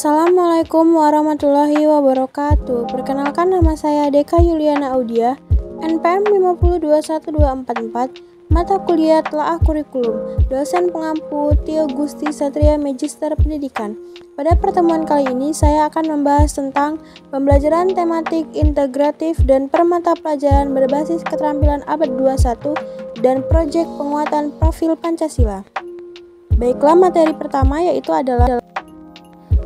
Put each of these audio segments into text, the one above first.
Assalamualaikum warahmatullahi wabarakatuh. Perkenalkan, nama saya Deka Yuliana Audia, NPM 5021244, mata kuliah Telaah Kurikulum, dosen pengampu Tio Gusti Satria Magister Pendidikan. Pada pertemuan kali ini saya akan membahas tentang pembelajaran tematik integratif dan permata pelajaran berbasis keterampilan abad 21 dan proyek penguatan profil Pancasila. Baiklah, materi pertama yaitu adalah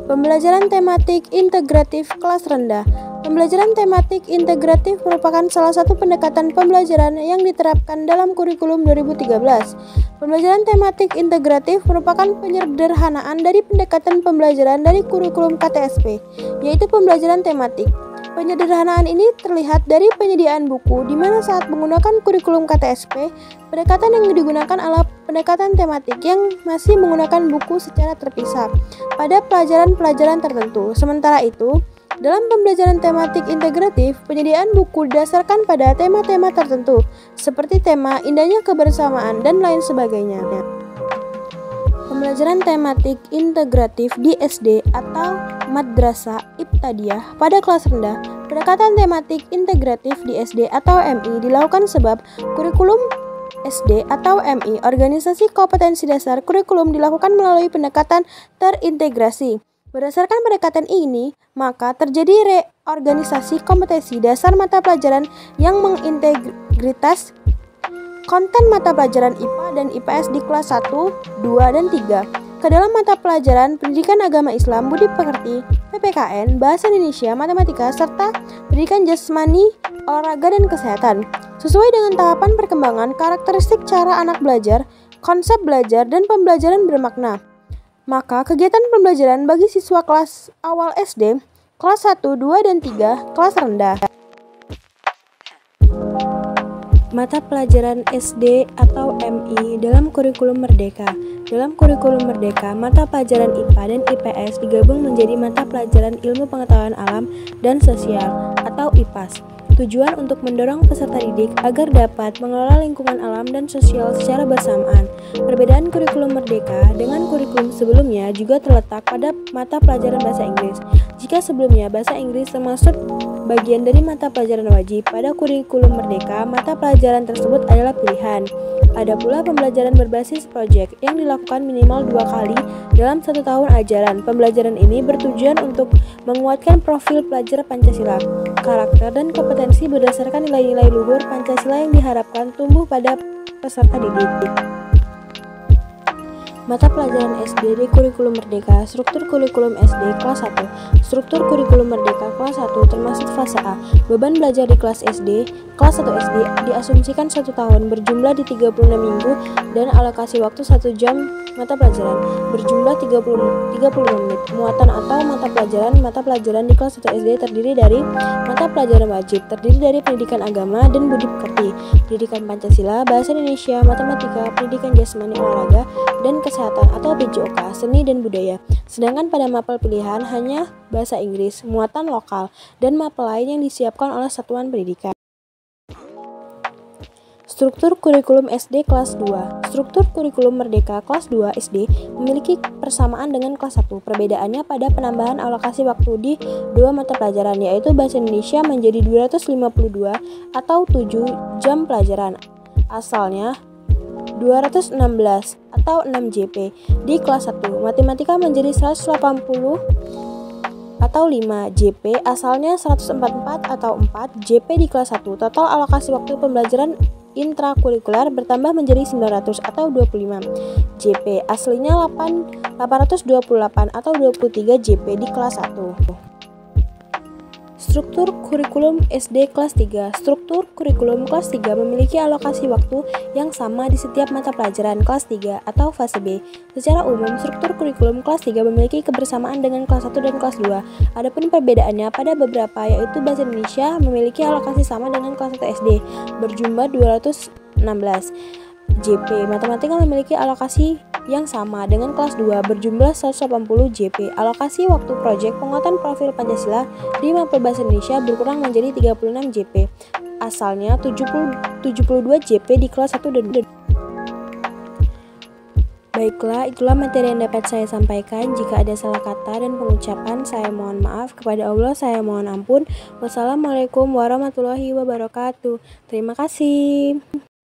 pembelajaran tematik integratif kelas rendah. Pembelajaran tematik integratif merupakan salah satu pendekatan pembelajaran yang diterapkan dalam kurikulum 2013. Pembelajaran tematik integratif merupakan penyederhanaan dari pendekatan pembelajaran dari kurikulum KTSP, yaitu pembelajaran tematik. Penyederhanaan ini terlihat dari penyediaan buku, di mana saat menggunakan kurikulum KTSP, pendekatan yang digunakan adalah pendekatan tematik yang masih menggunakan buku secara terpisah pada pelajaran-pelajaran tertentu. Sementara itu, dalam pembelajaran tematik integratif, penyediaan buku didasarkan pada tema-tema tertentu, seperti tema indahnya kebersamaan dan lain sebagainya. Pembelajaran tematik integratif di SD atau Madrasah Ibtidayah pada kelas rendah. Pendekatan tematik integratif di SD atau MI dilakukan sebab kurikulum SD atau MI, organisasi kompetensi dasar kurikulum, dilakukan melalui pendekatan terintegrasi. Berdasarkan pendekatan ini, maka terjadi reorganisasi kompetensi dasar mata pelajaran yang mengintegritas konten mata pelajaran IPA dan IPS di kelas 1, 2, dan 3 ke dalam mata pelajaran Pendidikan Agama Islam, Budi Pekerti, PPKN, Bahasa Indonesia, Matematika, serta Pendidikan Jasmani, Olahraga, dan Kesehatan. Sesuai dengan tahapan perkembangan, karakteristik cara anak belajar, konsep belajar, dan pembelajaran bermakna. Maka kegiatan pembelajaran bagi siswa kelas awal SD, kelas 1, 2, dan 3, kelas rendah. Mata pelajaran SD atau MI dalam kurikulum Merdeka. Dalam kurikulum Merdeka, mata pelajaran IPA dan IPS digabung menjadi mata pelajaran Ilmu Pengetahuan Alam dan Sosial atau IPAS. Tujuan untuk mendorong peserta didik agar dapat mengelola lingkungan alam dan sosial secara bersamaan. Perbedaan kurikulum Merdeka dengan kurikulum sebelumnya juga terletak pada mata pelajaran bahasa Inggris. Jika sebelumnya bahasa Inggris termasuk bagian dari mata pelajaran wajib, pada kurikulum Merdeka mata pelajaran tersebut adalah pilihan. Ada pula pembelajaran berbasis proyek yang dilakukan minimal 2 kali dalam 1 tahun ajaran. Pembelajaran ini bertujuan untuk menguatkan profil pelajar Pancasila, karakter, dan kompetensi berdasarkan nilai-nilai luhur Pancasila yang diharapkan tumbuh pada peserta didik. Mata pelajaran SD di kurikulum Merdeka. Struktur kurikulum SD kelas 1. Struktur kurikulum Merdeka kelas 1 termasuk fase A. Beban belajar di kelas SD, kelas 1 SD diasumsikan 1 tahun berjumlah di 36 minggu dan alokasi waktu 1 jam mata pelajaran berjumlah 35 menit. Muatan atau mata pelajaran di kelas 1 SD terdiri dari mata pelajaran wajib, terdiri dari pendidikan agama dan budi pekerti, pendidikan Pancasila, bahasa Indonesia, matematika, pendidikan jasmani, olahraga, dan kesehatan atau PJOK, seni dan budaya. Sedangkan pada mapel pilihan hanya bahasa Inggris, muatan lokal, dan mapel lain yang disiapkan oleh satuan pendidikan. Struktur kurikulum SD kelas 2. Struktur kurikulum Merdeka kelas 2 SD memiliki persamaan dengan kelas 1. Perbedaannya pada penambahan alokasi waktu di 2 mata pelajaran, yaitu bahasa Indonesia menjadi 252 atau 7 jam pelajaran. Asalnya 216 atau 6 JP di kelas 1. Matematika menjadi 180 atau 5 JP, asalnya 144 atau 4 JP di kelas 1. Total alokasi waktu pembelajaran intrakurikuler bertambah menjadi 900 atau 25 JP, aslinya 828 atau 23 JP di kelas 1. Struktur kurikulum SD kelas 3. Struktur kurikulum kelas 3 memiliki alokasi waktu yang sama di setiap mata pelajaran kelas 3 atau fase B. Secara umum, struktur kurikulum kelas 3 memiliki kebersamaan dengan kelas 1 dan kelas 2. Adapun perbedaannya pada beberapa, yaitu bahasa Indonesia memiliki alokasi sama dengan kelas 1 SD berjumlah 216 JP. Matematika memiliki alokasi yang sama dengan kelas 2 berjumlah 180 JP. Alokasi waktu proyek penguatan profil Pancasila di mapel bahasa Indonesia berkurang menjadi 36 JP. Asalnya 72 JP di kelas 1 dan 2. Baiklah, itulah materi yang dapat saya sampaikan. Jika ada salah kata dan pengucapan, saya mohon maaf. Kepada Allah, saya mohon ampun. Wassalamualaikum warahmatullahi wabarakatuh. Terima kasih.